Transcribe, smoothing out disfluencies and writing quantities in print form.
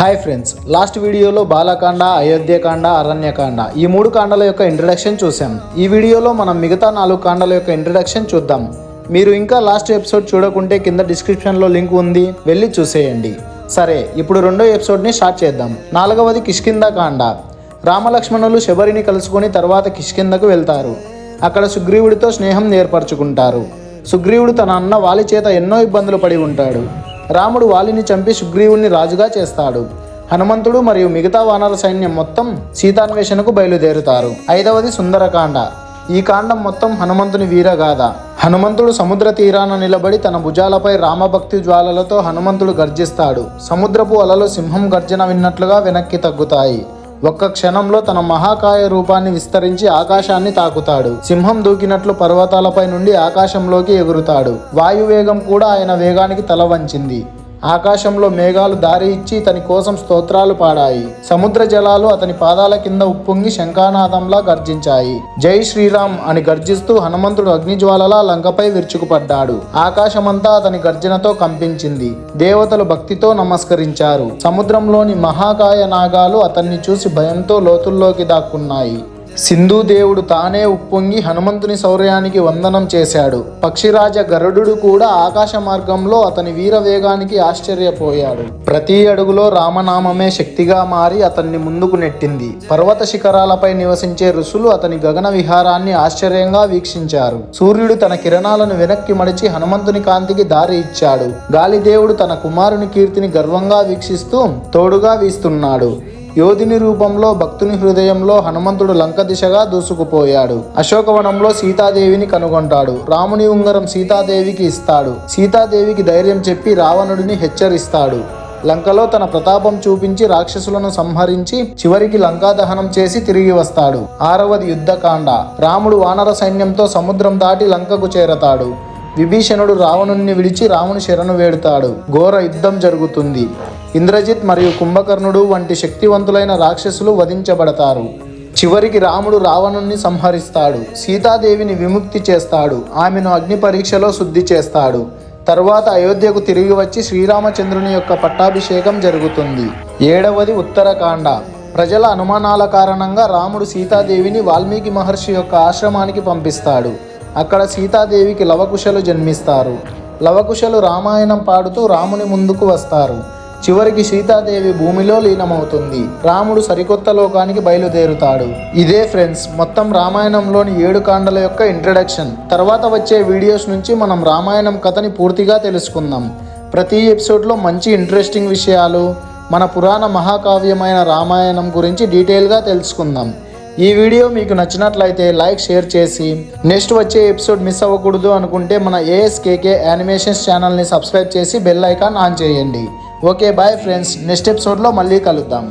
Hi friends, last వీడియోలో బాలకాండ, అయోధ్యకాండ, అరణ్యకాండ ఈ 3 కాండల యొక్క ఇంట్రడక్షన్ చూసాం. ఈ వీడియోలో మనం మిగతా 4 కాండల యొక్క ఇంట్రడక్షన్ చూద్దాం. మీరు ఇంకా లాస్ట్ ఎపిసోడ్ చూడకుంటే కింద డిస్క్రిప్షన్లో లింక్ ఉంది, వెళ్ళి చూసేయండి. సరే, ఇప్పుడు రెండో ఎపిసోడ్ని స్టార్ట్ చేద్దాం. 4వది కిష్కింద కాండ. రామలక్ష్మణులు శబరిని కలుసుకొని తర్వాత కిష్కిందకు వెళ్తారు. అక్కడ సుగ్రీవుడితో స్నేహం ఏర్పరచుకుంటారు. సుగ్రీవుడు తన అన్న వాలి చేత ఎన్నో ఇబ్బందులు పడి ఉంటాడు. రాముడు వాలిని చంపి సుగ్రీవుణ్ణి రాజుగా చేస్తాడు. హనుమంతుడు మరియు మిగతా వానర సైన్యం మొత్తం సీతాన్వేషణకు బయలుదేరుతారు. 5వది సుందరకాండ. ఈ కాండం మొత్తం హనుమంతుని వీరగాథ. హనుమంతుడు సముద్ర తీరాన నిలబడి తన భుజాలపై రామభక్తి జ్వాలలతో హనుమంతుడు గర్జిస్తాడు. సముద్రపు అలలు సింహం గర్జన విన్నట్లుగా వెనక్కి తగ్గుతాయి. ఒక్క క్షణంలో తన మహాకాయ రూపాన్ని విస్తరించి ఆకాశాన్ని తాకుతాడు. సింహం దూకినట్లు పర్వతాలపై నుండి ఆకాశంలోకి ఎగురుతాడు. వాయువేగం కూడా ఆయన వేగానికి తల వంచింది. ఆకాశంలో మేఘాలు దారి ఇచ్చి తన కోసం స్తోత్రాలు పాడాయి. సముద్ర జలాలు అతని పాదాల కింద ఉప్పొంగి శంఖానాదంలా గర్జించాయి. జై శ్రీరామ్ అని గర్జిస్తూ హనుమంతుడు అగ్నిజ్వాలలా లంకపై విరుచుకుపడ్డాడు. ఆకాశమంతా అతని గర్జనతో కంపించింది. దేవతలు భక్తితో నమస్కరించారు. సముద్రంలోని మహాకాయ నాగాలు అతన్ని చూసి భయంతో లోతుల్లోకి దాక్కున్నాయి. సింధు దేవుడు తానే ఉప్పొంగి హనుమంతుని శౌర్యానికి వందనం చేశాడు. పక్షిరాజ గరుడు కూడా ఆకాశ మార్గంలో అతని వీర వేగానికి ఆశ్చర్యపోయాడు. ప్రతి అడుగులో రామనామమే శక్తిగా మారి అతన్ని ముందుకు నెట్టింది. పర్వత శిఖరాలపై నివసించే ఋషులు అతని గగన విహారాన్ని ఆశ్చర్యంగా వీక్షించారు. సూర్యుడు తన కిరణాలను వెనక్కి మడిచి హనుమంతుని కాంతికి దారి ఇచ్చాడు. గాలిదేవుడు తన కుమారుని కీర్తిని గర్వంగా వీక్షిస్తూ తోడుగా వీస్తున్నాడు. యోధిని రూపంలో భక్తుని హృదయంలో హనుమంతుడు లంక దిశగా దూసుకుపోయాడు. అశోకవనంలో సీతాదేవిని కనుగొంటాడు. రాముని ఉంగరం సీతాదేవికి ఇస్తాడు. సీతాదేవికి ధైర్యం చెప్పి రావణుడిని హెచ్చరిస్తాడు. లంకలో తన ప్రతాపం చూపించి రాక్షసులను సంహరించి చివరికి లంకా దహనం చేసి తిరిగి వస్తాడు. 6వది యుద్ధకాండ. రాముడు వానర సైన్యంతో సముద్రం దాటి లంకకు చేరతాడు. విభీషణుడు రావణుణ్ణి విడిచి రాముని శరణు వేడుతాడు. ఘోర యుద్ధం జరుగుతుంది. ఇంద్రజిత్ మరియు కుంభకర్ణుడు వంటి శక్తివంతులైన రాక్షసులు వధించబడతారు. చివరికి రాముడు రావణుణ్ణి సంహరిస్తాడు. సీతాదేవిని విముక్తి చేస్తాడు. ఆమెను అగ్ని పరీక్షలో శుద్ధి చేస్తాడు. తర్వాత అయోధ్యకు తిరిగి వచ్చి శ్రీరామచంద్రుని యొక్క పట్టాభిషేకం జరుగుతుంది. 7వది ఉత్తరకాండ. ప్రజల అనుమానాల కారణంగా రాముడు సీతాదేవిని వాల్మీకి మహర్షి యొక్క ఆశ్రమానికి పంపిస్తాడు. అక్కడ సీతాదేవికి లవకుశలు జన్మిస్తారు. లవకుశలు రామాయణం పాడుతూ రాముని ముందుకు వస్తారు. చివరికి సీతాదేవి భూమిలో లీనమవుతుంది. రాముడు సరికొత్త లోకానికి బయలుదేరుతాడు. ఇదే ఫ్రెండ్స్, మొత్తం రామాయణంలోని 7 కాండల యొక్క ఇంట్రడక్షన్. తర్వాత వచ్చే వీడియోస్ నుంచి మనం రామాయణం కథని పూర్తిగా తెలుసుకుందాం. ప్రతి ఎపిసోడ్లో మంచి ఇంట్రెస్టింగ్ విషయాలు, మన పురాణ మహాకావ్యమైన రామాయణం గురించి డీటెయిల్గా తెలుసుకుందాం. ఈ వీడియో మీకు నచ్చినట్లయితే లైక్, షేర్ చేసి నెక్స్ట్ వచ్చే ఎపిసోడ్ మిస్ అవ్వకూడదు అనుకుంటే మన ASKK యానిమేషన్స్ ఛానల్ని సబ్స్క్రైబ్ చేసి బెల్ ఐకాన్ ఆన్ చేయండి. Okay, bye friends. నెక్స్ట్ ఎపిసోడ్లో మళ్ళీ కలుద్దాం.